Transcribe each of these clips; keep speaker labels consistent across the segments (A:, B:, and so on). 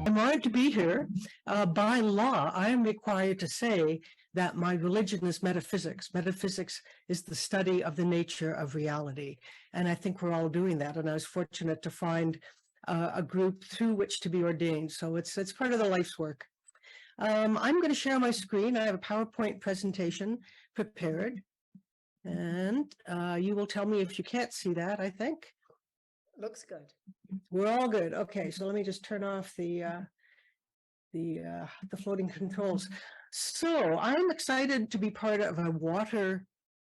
A: I'm honored to be here. By law, I am required to say that my religion is metaphysics. Metaphysics is the study of the nature of reality. And I think we're all doing that. And I was fortunate to find a group through which to be ordained. So it's part of the life's work. I'm going to share my screen. I have a PowerPoint presentation prepared. And you will tell me if you can't see that, I think.
B: Looks good.
A: We're all good. Okay, so let me just turn off the floating controls. So I'm excited to be part of a water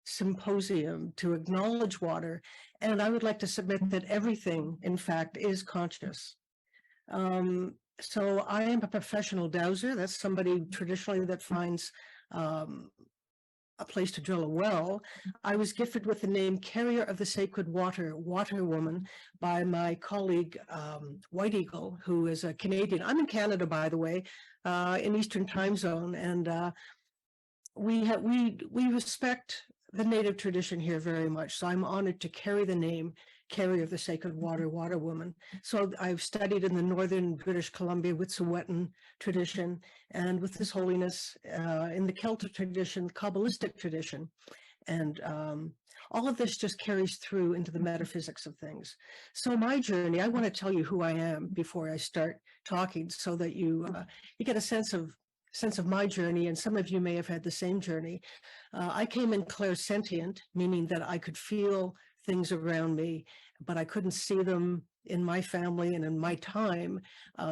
A: symposium to acknowledge water, and I would like to submit that everything, in fact, is conscious. So I am a professional dowser. That's somebody traditionally that finds a place to drill a well. I was gifted with the name Carrier of the Sacred Water, Water Woman, by my colleague White Eagle, who is a Canadian. I'm in Canada, by the way, in Eastern Time Zone, and we respect the Native tradition here very much. So I'm honored to carry the name Carrier of the Sacred Water, Water Woman. So I've studied in the northern British Columbia Wet'suwet'en tradition, and with His Holiness in the Celtic tradition, Kabbalistic tradition. And all of this just carries through into the metaphysics of things. So my journey, I want to tell you who I am before I start talking, so that you get a sense of my journey, and some of you may have had the same journey. I came in clairsentient, meaning that I could feel things around me, but I couldn't see them in my family and in my time.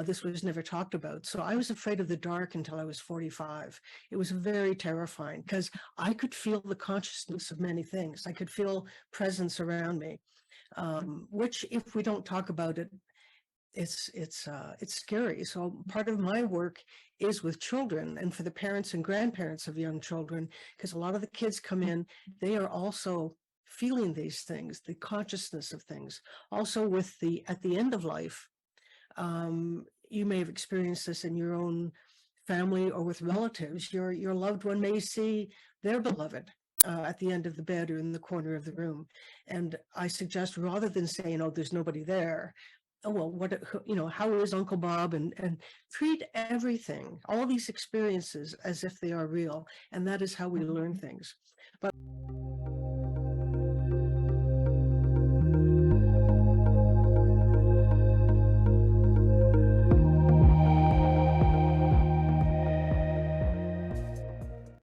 A: This was never talked about. So I was afraid of the dark until I was 45. It was very terrifying because I could feel the consciousness of many things. I could feel presence around me, which if we don't talk about it, it's scary. So part of my work is with children and for the parents and grandparents of young children, because a lot of the kids come in, they are also feeling these things, the consciousness of things. Also at the end of life, you may have experienced this in your own family or with relatives. Your loved one may see their beloved at the end of the bed or in the corner of the room. And I suggest, rather than saying, oh, there's nobody there, oh, well, how is Uncle Bob? And treat everything, all these experiences, as if they are real. And that is how we learn things. But